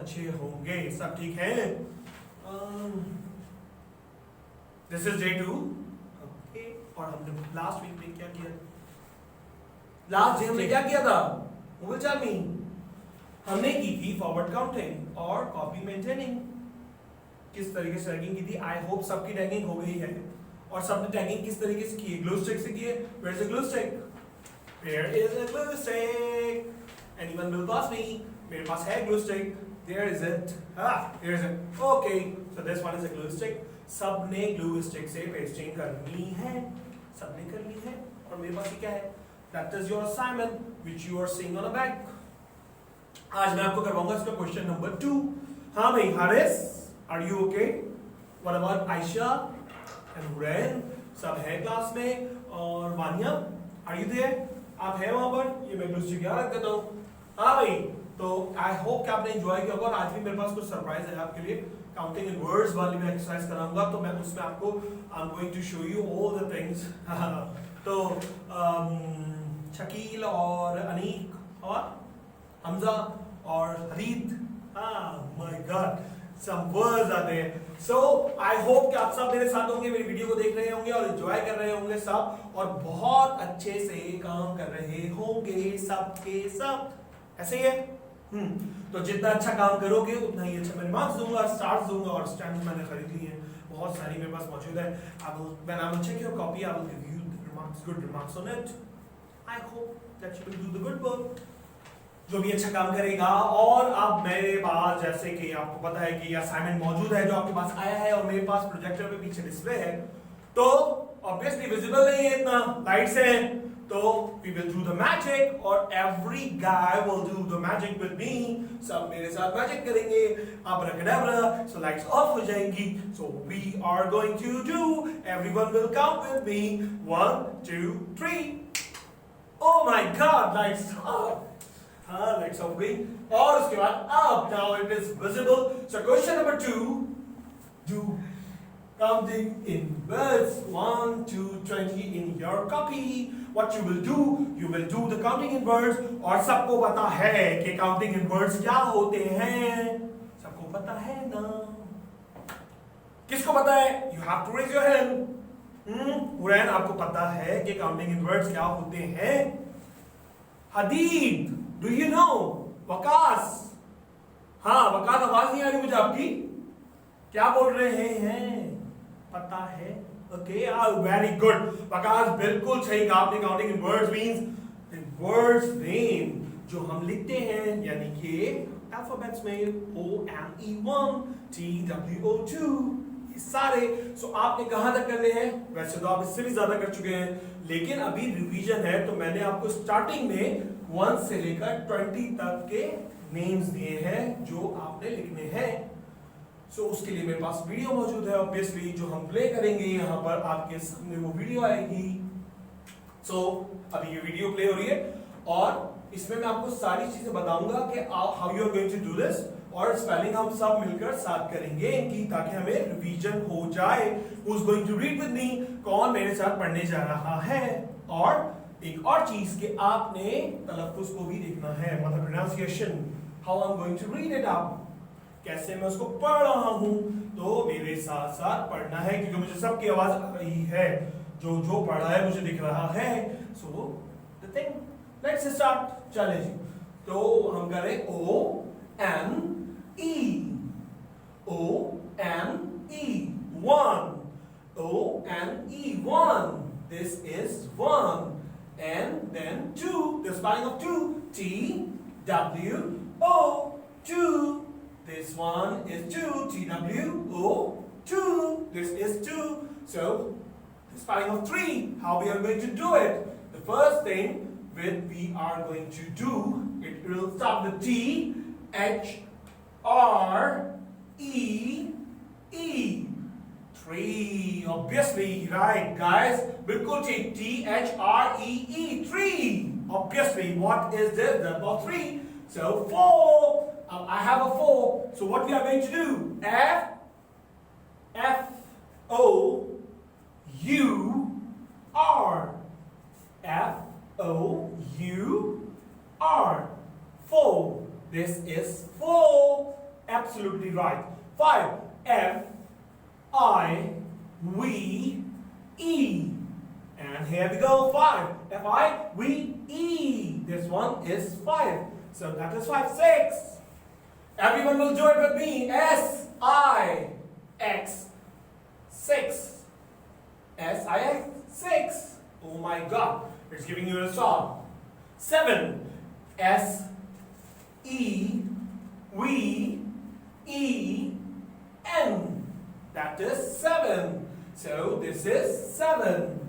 अच्छे होंगे। सब ठीक है? This is day 2। ओके, और हमने लास्ट वीक में क्या किया? लास्ट डे हमने क्या किया था? Who will tell me? हमने की थी फॉरवर्ड काउंटिंग और कॉपी मेंटेनिंग। किस तरीके से टैगिंग की थी? आई होप सबकी टैगिंग हो गई है। और सबने टैगिंग किस तरीके से की है? ग्लू स्टिक से की है। Where is a glue stick? Where is a glue stick? Anyone will pass me? मेरे पास है glue stick. There is it. Here is it. Okay, so this one is a glue stick. सबने glue stick से pasting करनी है। सबने करनी है। और मेरे पास ये क्या है? That is your assignment which you are seeing on a back. आज मैं आपको करवाऊंगा इसका क्वेश्चन नंबर 2। हाँ भाई, Haris, are you okay? What about Ayesha and Hurain? सब है क्लास में। और वानिया, are you there? आप हैं वहां पर? ये मैं ग्लू स्टिक यहाँ रख देता हूँ। हाँ भाई, तो आई होप कि आपने एंजॉय किया होगा। और आज भी मेरे पास कुछ सरप्राइज है आपके लिए। काउंटिंग इन वर्ड्स वाली मैं एक्सरसाइज कराऊंगा, तो मैं उसमें आपको I am going to show you all the things. तो शकील और अनीक और हमजा और Harid, my God, some words are there. So I hope कि आप सब मेरे साथ होंगे, मेरी वीडियो को देख रहे होंगे और एंजॉय कर रहे होंगे सब, और बहुत अच्छे से काम कर रहे होंगे सब के सब। ऐसे ही है? तो जितना अच्छा काम करोगे उतना ही अच्छा मैं मार्क्स दूंगा, स्टार्स दूंगा। और स्टैम्प्स मैंने खरीद ली है, बहुत सारी मेरे पास मौजूद है। When I will check your copy, I will give you the remarks, good remarks on it. I hope that you will do the good work. जो भी अच्छा काम करेगा। और अब मेरे पास, जैसे कि आपको पता है कि असाइनमेंट मौजूद है जो आपके पास आया है, और मेरे पास प्रोजेक्टर पे पीछे डिस्प्ले है, तो ऑब्वियसली विजिबल नहीं है, इतना लाइट्स हैं, तो we will do the magic, और every guy will do the magic with me. सब मेरे साथ मैजिक करेंगे। अब्राकडाब्रा, सो लाइट्स ऑफ हो जाएंगी। So we are going to do, everyone will count with me, 1 2 3। Oh my God, lights up. Lights up गई। और उसके बाद up, now it is visible. So question number 2, do counting in words 1 to 20 in your copy. What you will do the counting in words। और सबको पता है कि counting in words क्या होते हैं? सबको पता है ना? किसको पता है? You have to raise your hand. Hurain, आपको पता है कि काउंटिंग इन वर्ड्स क्या होते हैं? हदीद, डू यू नो? वकास, हाँ वकास, आवाज नहीं आ रही मुझे आपकी, क्या बोल रहे हैं? पता है? ओके, वेरी गुड वकास, बिल्कुल सही कहा आपने। Counting in words means words name जो हम लिखते हैं, यानी कि अल्फाबेट्स में OME1 TWO2 सारे। सो आपने कहां तक करने हैं? वैसे तो आप इससे भी ज्यादा कर चुके हैं, लेकिन अभी रिवीजन है, तो मैंने आपको स्टार्टिंग में 1 से लेकर 20 तक के नेम्स दिए हैं जो आपने लिखने हैं। सो उसके लिए मेरे पास वीडियो मौजूद है, ऑब्वियसली, जो हम प्ले करेंगे यहाँ पर आपके सामने वो वीडियो आएगी। सो अभी ये वीडियो प्ले हो रही है, और इसमें मैं आपको सारी चीजें बताऊंगा कि how you are going to do this, और स्पेलिंग हम सब मिलकर साथ करेंगे इनकी, ताकि हमें रिवीजन हो जाए। Who's going to read with me? कौन मेरे साथ पढ़ने जा रहा है? और एक और चीज कि आपने तलफ्फुज को भी देखना है, मतलब pronunciation, how I am going to read it out, कैसे मैं उसको पढ़ रहा हूं, तो मेरे साथ साथ पढ़ना है, क्योंकि मुझे सबकी आवाज आ रही है, जो जो पढ़ा है मुझे दिख रहा है। So the thing, let's start. चलें जी, तो हम करें OME, OME, 1, OME1, this is 1, and then 2, the spelling of 2, TWO2, this one is 2, TWO2, this is 2. So the spelling of 3, how we are going to do it? The first thing we are going to do, it will start with T, H, R, E, E. 3, obviously, right guys, बिल्कुल ठीक, THREE, 3, obviously. What is this? The number 3. So 4, I have a 4, so what we are going to do? F-O-U-R, F-O-U-R, 4. This is 4. Absolutely right. 5. F I V E. And here we go. 5. F I V E. This one is 5. So that is 5. 6. Everyone will do it with me. S I X 6. S I X 6. Oh my God. It's giving you a song. 7. S E V E N. That is 7. So this is 7.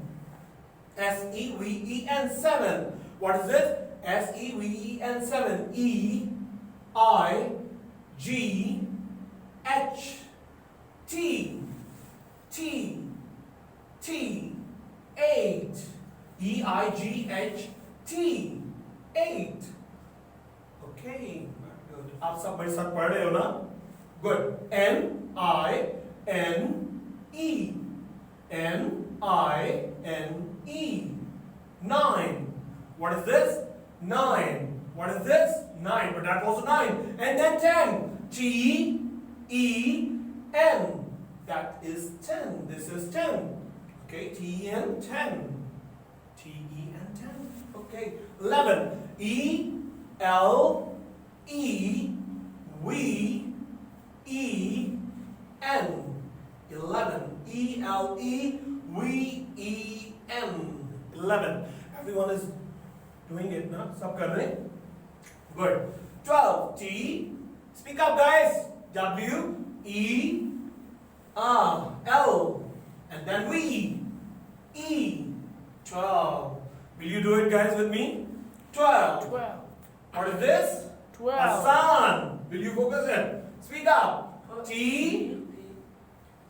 S E V E N 7. What is it? S E V E N 7. E I G H T T T 8. E I G H T 8. Okay. आप सब मेरे साथ पढ़ रहे हो ना? Good. N I N E. N I N E. 9. What is this? 9. What is this? 9. But that was 9. And then 10. T E N. That is 10. This is 10. Okay. T E N 10. T E N 10. Okay. 11. E L E V E N. 11. E L E V E N. 11. Everyone is doing it now. Sab kar rahe? Good. 12. T. Speak up, guys. W E L. And then V E. 12. Will you do it, guys, with me? 12. 12. What is this? 12. Hassan. Will you focus it? Speak up. T.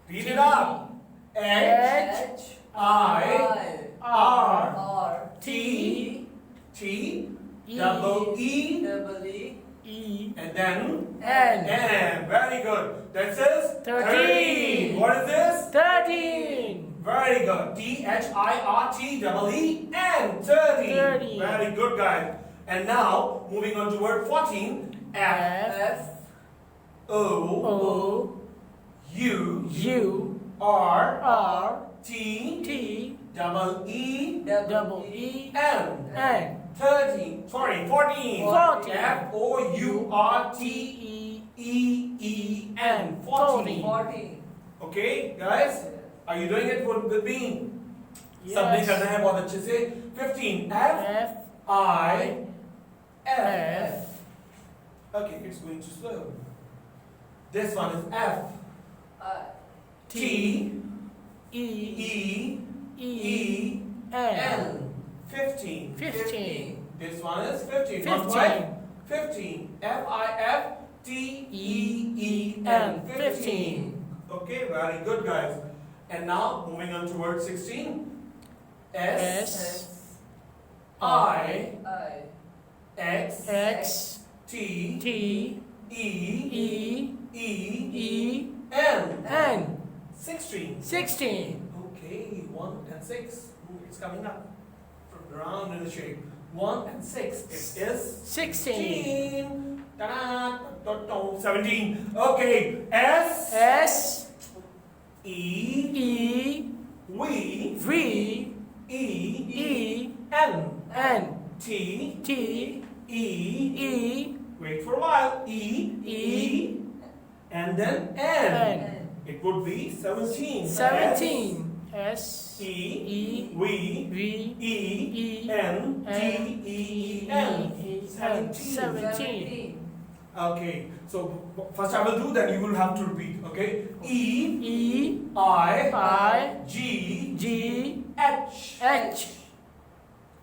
Read it up. H I R T T double E E and then N. N. Very good. This is 13. What is this? 13. Very good. T H I R T double E N. 13. 13. Very good, guys. And now moving on to word 14. F O O U U R R T T double E double E N. N 13. Sorry, 14. 14. F O U R T E E E N. 14. Okay, guys? Are you doing it with me? सबने करना है बहुत अच्छे से. 15. F F I F. F Okay, it's going too slow. This one is F T E E E N. N 15. 15. This one is 15. 15. 15. F I F T E E N. 15. Okay, very good, guys. And now moving on to word 16. S I X X T T E E E E N. N 16. 16. Okay, 1 and 6. Ooh, it's coming up from round in the shape. 1 and 6. It is 16. Ta-da, 17. Okay. S S E E V V E E N N T T E. E Wait for a while. E E and then N. N It would be 17. 17. S S E E V V E N T E N. 17. 17. Okay, so first I will do, then you will have to repeat. Okay, E E I I G G H H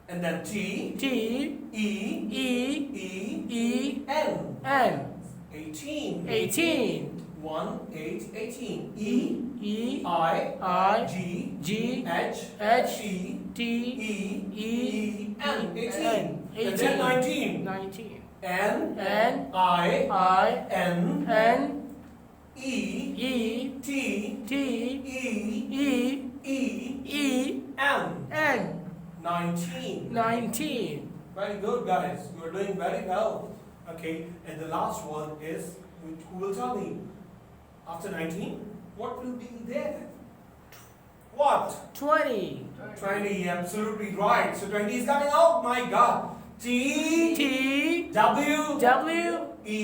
and then T T E E E E N. N 18. 18. 1 8 18. E E I I G G H H T T E E N. 18. N And then 19. 19. N N I I N N E E T T E E E E N. N 19. 19. Very good, guys. You are doing very well. Okay, and the last one is Who will tell me? After 19, what will be there? What? 20. 20, absolutely right. So 20 is coming out. My God. T T W W E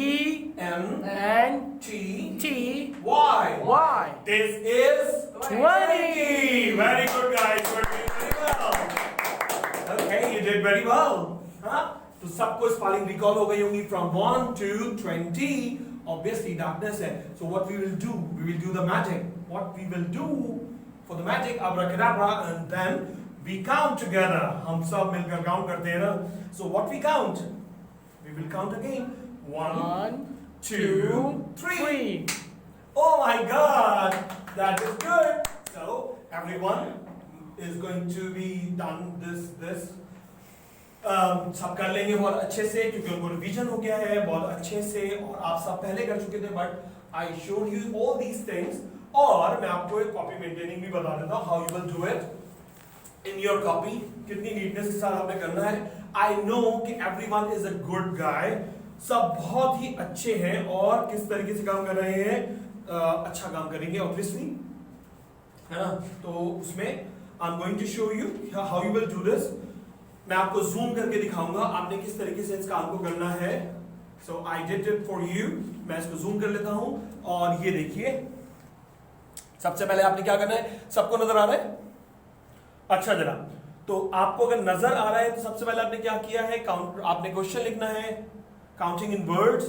E N N T T Y. Y. This is 20. Very good, guys. You're doing very well. Okay, you did very well. हाँ? तो सबको spelling recall हो गई होंगी from 1 to 20. Obviously, darkness है. So what we will do? We will do the magic. What we will do for the magic, abracadabra, and then we count together. हम सब मिलकर count करते हैं ना. So what we count? We will count again. 1, 2, 3. Oh my God, that is good. So everyone is going to be done this. सब कर लेंगे बहुत अच्छे से क्योंकि उनको रिवीजन हो गया है बहुत अच्छे से और आप सब पहले कर चुके थे but I showed you all these things और मैं आपको एक कॉपी मेंटेनिंग भी बता देता हूँ how you will do it in your copy कितनी नीटनेस के साथ आपने करना है. आई नो कि everyone is a good guy, सब बहुत ही अच्छे हैं और किस तरीके से काम कर रहे हैं अच्छा काम करेंगे ऑब्वियसली है ना. तो उसमें I am going to show you how you will do this. मैं आपको जूम करके दिखाऊंगा आपने किस तरीके से इस काम को करना है. So I did it for you. मैं इसको जूम कर लेता हूं और ये देखिए सबसे पहले आपने क्या करना है. सबको नजर आ रहा है? अच्छा जरा तो आपको अगर नजर आ रहा है तो सबसे पहले आपने क्या किया है काउंट आपने क्वेश्चन लिखना है काउंटिंग इन वर्ड्स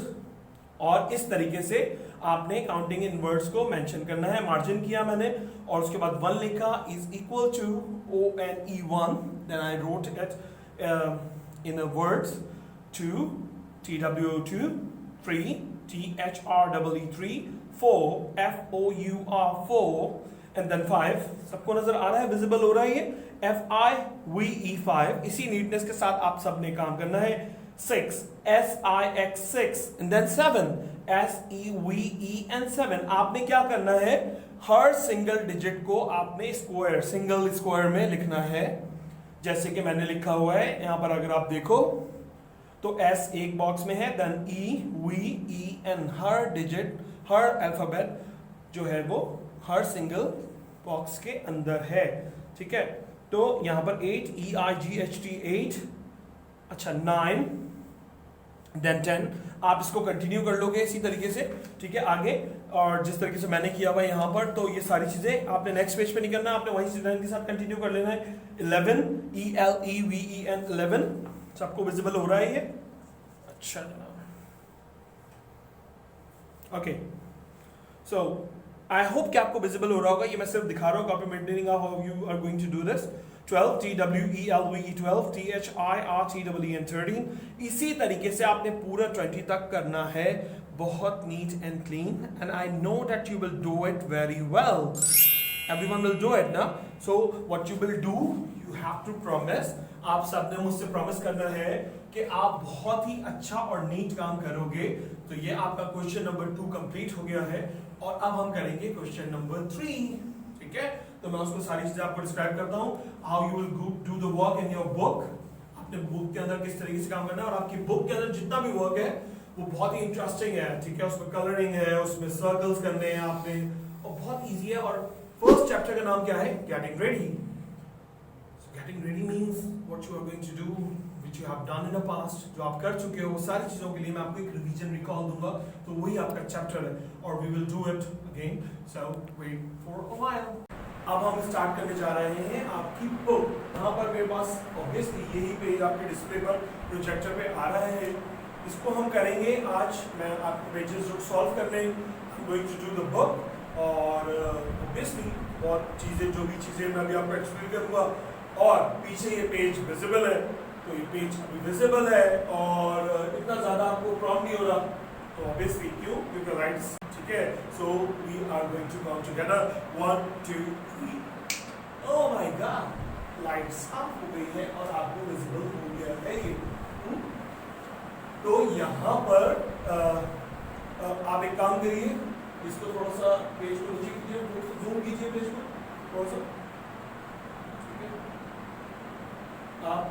और इस तरीके से आपने काउंटिंग इन वर्ड्स को मेंशन करना है. मार्जिन किया मैंने और उसके बाद 1 लिखा is equal to ONE1. Then I wrote it in words 2 TWO2 3 THREE3 4 FOUR4 and then 5. सबको नजर आ रहा है विजिबल हो रहा है ये FIVE5. इसी नीटनेस के साथ आप सबने काम करना है. 6 SIX6 and then 7 SEVEN. आपने क्या करना है हर सिंगल डिजिट को आपने स्क्वायर सिंगल स्क्वायर में लिखना है जैसे कि मैंने लिखा हुआ है यहां पर. अगर आप देखो तो S एक बॉक्स में है देन EVEN हर डिजिट हर अल्फाबेट जो है वो हर सिंगल बॉक्स के अंदर है. ठीक है तो यहां पर 8 EIGHT 8. अच्छा 9 देन 10. आप इसको कंटिन्यू कर लोगे इसी तरीके से. ठीक है आगे और जिस तरीके से मैंने किया हुआ है यहाँ पर तो ये सारी चीजें आपने नेक्स्ट पेज पे नहीं करना आपने वहीं से 10 के साथ कंटिन्यू कर लेना है. 11 ELEVEN 11. सबको विजिबल हो रहा है ये? अच्छा ओके सो आई होप कि आपको विजिबल हो रहा होगा. ये मैं सिर्फ दिखा रहा हूँ copy maintaining how you are going to do this. 12 TWELVE 12 THIRTEEN 13. इसी तरीके से आपने पूरा 20 तक करना है. बहुत neat and clean and I know that you will do it very well. Everyone will do it ना. So what you will do you have to promise. आप सबने मुझसे प्रॉमिस करना है कि आप बहुत ही अच्छा और नीट काम करोगे. तो ये आपका क्वेश्चन नंबर 2 कंप्लीट हो गया है और अब हम करेंगे क्वेश्चन नंबर 3. ठीक है तो मैं उसको सारी चीजें आपको डिस्क्राइब करता हूँ. How you will do the work in your book. आपने बुक के अंदर किस तरीके से काम करना है और आपकी बुक के अंदर जितना भी वर्क है वो बहुत ही इंटरेस्टिंग है. ठीक है उसमें कलरिंग है उसमें सर्कल्स करने हैं आपने और बहुत इजी है. और फर्स्ट चैप्टर का नाम क्या है? Getting ready. Getting ready means what you are going to do which you have done in the past. जो आप कर चुके हो वो सारी चीजों के लिए मैं आपको एक रिवीजन रिकॉल दूंगा तो वही आपका चैप्टर है और we will do it again. So wait for a while. अब हम स्टार्ट करने जा रहे हैं आपकी बुक. यहाँ पर मेरे पास ऑब्वियसली यही पेज आपके डिस्प्ले पर प्रोजेक्टर पे आ रहा है. इसको हम करेंगे आज. मैं आपको पेजेस जो सॉल्व करने I'm going to do the book और ऑब्वियसली बहुत चीजें जो भी चीजें मैं अभी आपको एक्सप्लेन करूंगा. और पीछे ये पेज विजिबल है तो ये पेज अभी विजिबल है और इतना ज्यादा आपको प्रॉब्लम नहीं हो रहा. तो ऑब्वियसली क्यों क्योंकि राइट्स. ठीक है so we are going to count together 1 2 3. Oh my God lights off हो गई है और आपको विजिबल हो गया है ये. तो यहाँ पर आप एक काम करिए इसको थोड़ा सा पेज को नीचे कीजिए जूम कीजिए पेज को थोड़ा सा. आप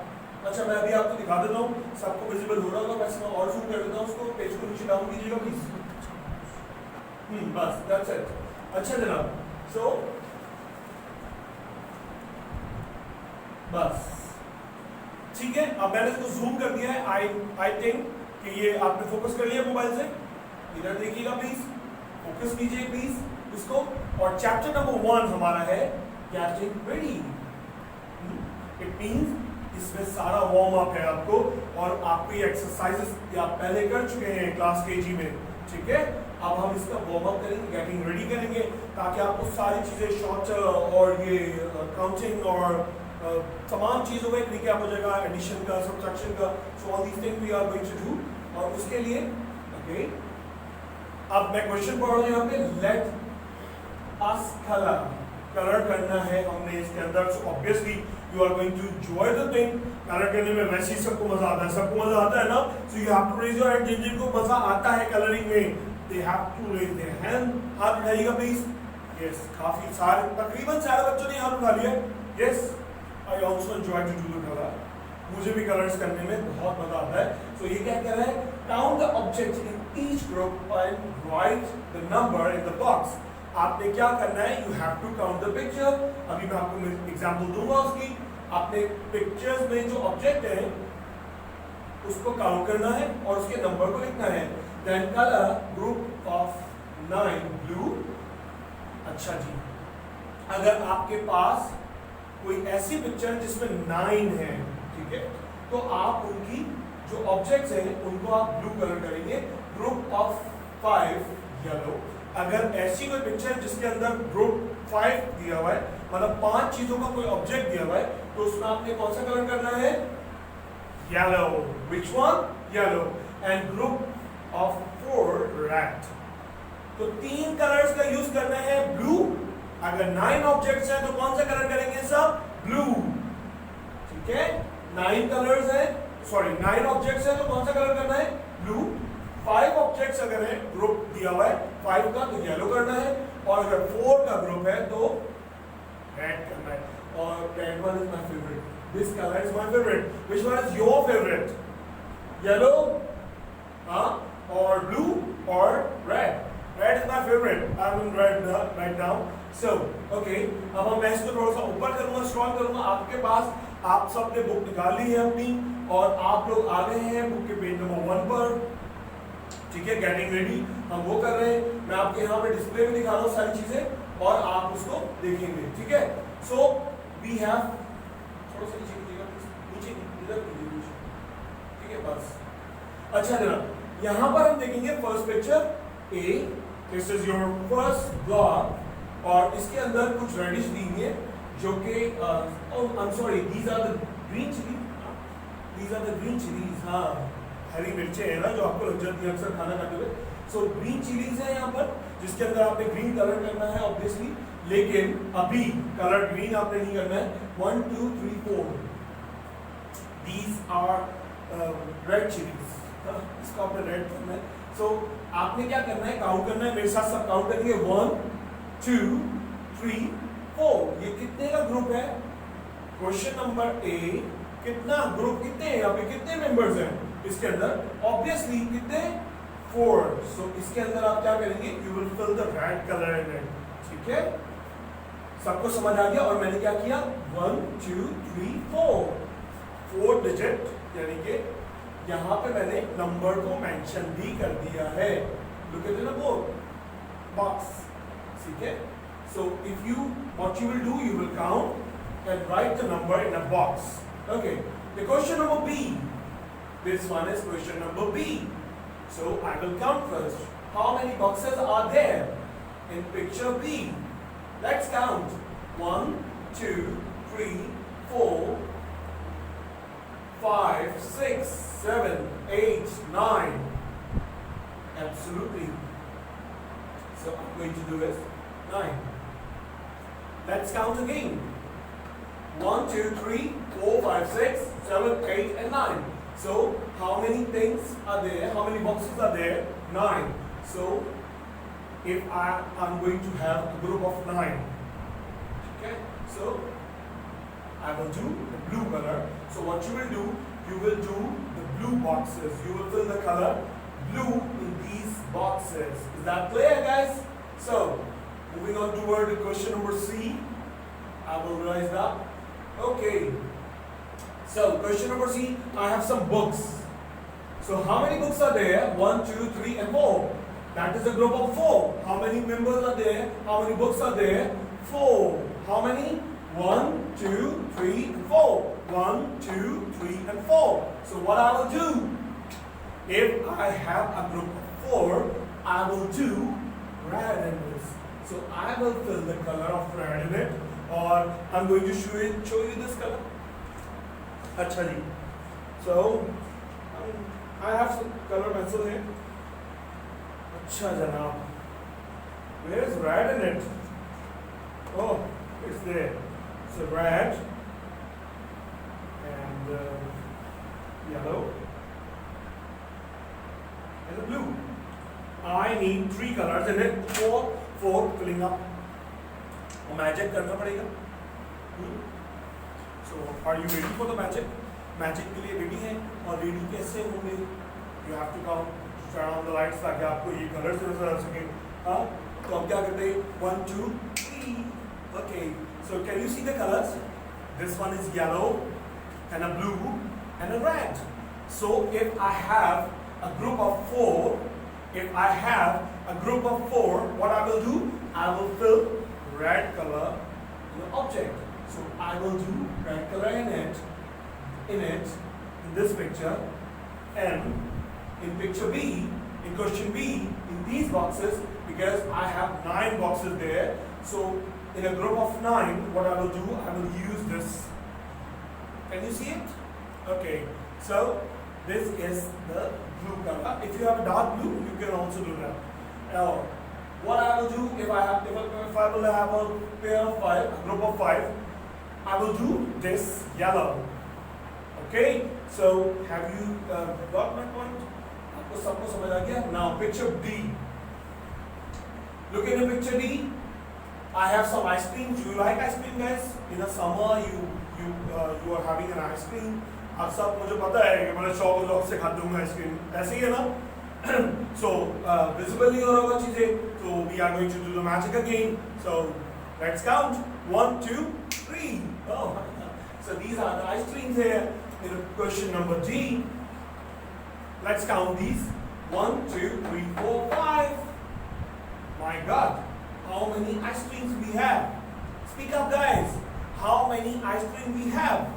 अच्छा मैं अभी आपको दिखा देता हूँ, सबको विजिबल हो रहा होगा, वैसे मैं और जूम कर देता हूँ उसको, पेज को नीचे डाउन कीजिएगा प्लीज। बस दैट्स इट। अच्छा जनाब, सो बस ठीक है, अब मैंने इसको जूम कर दिया है। आई थिंक कि ये आपने फोकस कर लिया मोबाइल से। इधर देखिएगा प्लीज, फोकस कीजिए प्लीज इसको। और चैप्टर नंबर 1 हमारा है गेटिंग रेडी। इट मींस इसमें सारा वार्म अप है आपको, और आपको ये एक्सरसाइजेस आप पहले कर चुके हैं क्लास केजी में, ठीक है। अब हम इसका वार्म अप करेंगे, गेटिंग रेडी करेंगे, ताकि आपको सारी चीजें शॉर्ट और ये काउंटिंग और तमाम चीजों में रिकैप हो जाएगा, एडिशन का, सब्ट्रैक्शन का। So all these things we are going to do. और उसके लिए ओके, अब मैं क्वेश्चन पढ़ रहा हूं यहाँ पे, लेट अस कलर करना है हमने इसके अंदर। So obviously you are going to enjoy the thing. Colour करने में वैसे ही सबको मजा आता है, सबको मजा आता है ना। So you have to raise your hand, जिनको मजा आता है कलरिंग में, they have to raise their hand. हाथ उठाइएगा प्लीज। यस, काफी सारे, तकरीबन सारे बच्चों ने हाथ उठा लिया। Yes, I also enjoy to do the colour. मुझे भी कलर्स करने में बहुत मजा आता है। सो ये क्या कह रहा है, count the objects in each group and write the number in the box. आपने क्या करना है, you have to count the picture. अभी मैं आपको एग्जांपल दूंगा उसकी। आपने पिक्चर्स में जो ऑब्जेक्ट है उसको काउंट करना है और उसके नंबर को लिखना है। Then colour group of 9 blue. अच्छा जी, अगर आपके पास कोई ऐसी पिक्चर जिसमें 9 है, ठीक है, तो आप उनकी जो ऑब्जेक्ट्स हैं उनको आप ब्लू कलर करेंगे। Group of 5 yellow. अगर ऐसी कोई पिक्चर जिसके अंदर ग्रुप 5 दिया हुआ है, मतलब 5 चीजों का कोई ऑब्जेक्ट दिया हुआ है, तो उसमें आपने कौन सा कलर करना है, yellow. Which one, yellow. And group of 4 red. तो 3 कलर्स का यूज करना है, ब्लू। अगर 9 ऑब्जेक्ट्स हैं तो कौन सा कलर करेंगे सब, ब्लू, ठीक है। 9 कलर्स है, सॉरी 9 ऑब्जेक्ट्स है तो कौन सा कलर करना है, ब्लू। 5 ऑब्जेक्ट्स अगर है, ग्रुप दिया हुआ है 5 का, तो येलो करना है। और अगर 4 का ग्रुप है तो रेड करना है। और red one is my favourite, this colour is my favourite. Which one is your favourite, yellow और ब्लू और red? Red is my favourite, I am in red right now. So okay, अब हम मैं इसको थोड़ा सा ऊपर करूंगा, स्क्रॉल करूंगा। आपके पास, आप सब ने बुक निकाल ली है अपनी, और आप लोग आ गए हैं बुक के पेज नंबर 1 पर, ठीक है। गेटिंग रेडी हम वो कर रहे हैं। मैं आपके यहाँ पे डिस्प्ले में दिखा रहा हूँ सारी चीजें, और आप उसको देखेंगे, ठीक है। सो वी हैव, थोड़ा सा नीचे कीजिएगा, नीचे इधर कीजिए, ठीक है, बस। अच्छा जनाब, यहाँ पर हम देखेंगे first picture A, this is your first block, और इसके अंदर कुछ रेडिश दी है जो कि I am sorry, these are the green chilli, these are the green chillies. हाँ, हरी मिर्चें हैं ना जो आपको लग जाती है अक्सर खाना खाते हुए। सो ग्रीन चिलीज है यहाँ पर, जिसके अंदर आपने ग्रीन कलर करना है ऑब्वियसली, लेकिन अभी कलर ग्रीन आपने नहीं करना है। 1 2 3 4 दीज आर रेड चिलीज, इसको आपने रेड करना है। सो आपने क्या करना है, काउंट करना है, मेरे साथ सब काउंट करेंगे। 1 2 3 4। ये कितने का ग्रुप है, क्वेश्चन नंबर ए, कितना ग्रुप, कितने हैं यहाँ पे, कितने मेंबर्स हैं इसके अंदर, ऑब्वियसली कितने, 4। सो इसके अंदर आप क्या करेंगे, you will fill the red colour in it, ठीक है। सबको समझ आ गया? और मैंने क्या किया, 1 2 3 4 डिजिट, यानी कि यहाँ पे मैंने नंबर को मेंशन भी कर दिया है। लुक एट द बॉक्स, ठीक है। So if you, what you will do, you will count and write the number in a box. Okay, the question number B. This one is question number B. So I will count first. How many boxes are there in picture B? Let's count. 1 2 3 4 5 6 7 8 9. Absolutely. So I'm going to do is 9. Let's count again. 1 2 3 4 5 6 7 8 and 9. So how many things are there, how many boxes are there? 9. So if I am going to have a group of 9, okay, so I will do the blue color. So what you will do, you will do the blue boxes. You will fill the color blue in these boxes. Is that clear, guys? So, moving on toward the question number C. I will rise up. Okay. So, question number C, I have some books. So, how many books are there? 1, 2, 3, and 4. That is a group of 4. How many members are there? How many books are there? 4. How many? 1, 2, 3, and 4. 1, 2, 3, and 4. So, what I will do? If I have a group of 4, I will do red in this. So, I will fill the color of red in it, or I'm going to show you this color. Acha ji. So, I have some color pencil here. Acha janab. Where is red in it? Oh, it's there. So red and yellow and blue. I need 3 colors in it. 4 filling up. Magic करना पड़ेगा. So, are you ready for the magic? Magic के लिए ready हैं और ready कैसे होंगे? You have to count, turn on the lights ताकि आपको ये colors नजर आ सके. हाँ, तो हम क्या करते हैं? 1, 2, 3. Okay. So can you see the colors? This one is yellow and a blue and a red. So if I have a group of 4, what I will do? I will fill red color in the object. So I will do red color in this picture, and in picture B, in question B, in these boxes, because I have 9 boxes there. So in a group of 9, what I will do? I will use this. Can you see it? Okay. So this is the blue color. If you have a dark blue, you can also do that. Now, what I will do if I will have a pair of 5, a group of 5, I will do this yellow. Okay. So have you got my point? आपको सबको समझ आ गया? Now picture D. Look at the picture D. I have some ice cream. Do you like ice cream, guys? In the summer, you are having an ice cream. अब सब मुझे पता है कि मैं शौक से खाता हूँ ice cream. ऐसे ही है ना? So visible नहीं हो रहा होगा चीजें. So we are going to do the magic again. So let's count. 1, 2, 3. Oh, so these are the ice creams here in question number D. Let's count these. 1, 2, 3, 4, 5. My God. How many ice creams we have? Speak up, guys. How many ice cream we have?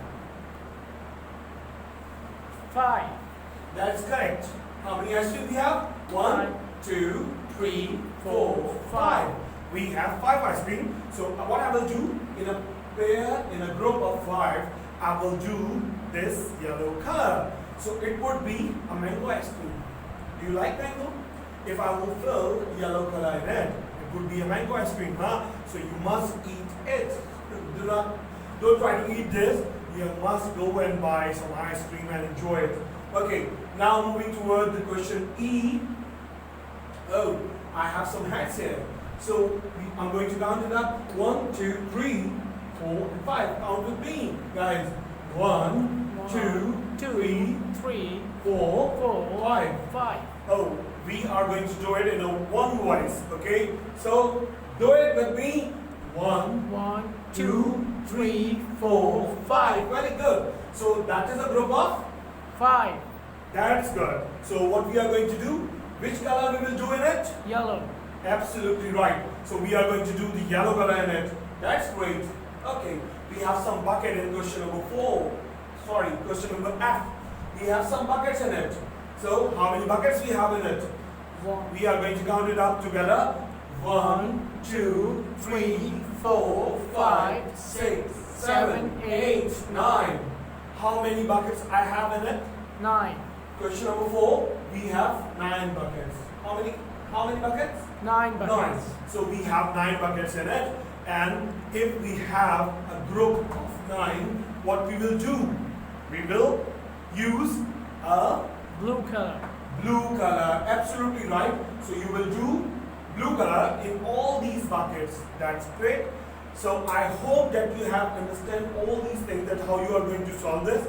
5. That's correct. How many ice cream we have? 1, 2, 3, 4, 5. We have 5 ice cream. So what I will do in a pair, in a group of 5, I will do this yellow color. So it would be a mango ice cream. Do you like mango? If I will fill yellow color in it, it would be a mango ice cream, huh? So you must eat it. Don't try to eat this. You must go and buy some ice cream and enjoy it. Okay, now moving toward the question E. Oh, I have some hats here. So I'm going to count it up. 1, 2, 3, 4, and 5. Count with me, guys. 1, 2, 3, 4, 5. Oh, we are going to do it in a one voice, okay? So do it with me. 1, 2, 3, 4, 5. Very good. So that is a group of 5. That's good. So what we are going to do? Which color we will do in it? Yellow. Absolutely right. So we are going to do the yellow color in it. That's great. Okay. We have some bucket in question number 4. Sorry, question number F. We have some buckets in it. So how many buckets we have in it? 1. We are going to count it up together. 1, 2, 3, 4, 5, 6, 7, 8, 9. How many buckets I have in it? 9. Question number 4. We have 9 buckets. How many buckets? 9 buckets. 9. So we have 9 buckets in it. And if we have a group of 9, what we will do? We will use a Blue color. blue color. Absolutely right. So you will do blue color in all these buckets. That's great. So I hope that you have understand all these things, that how you are going to solve this.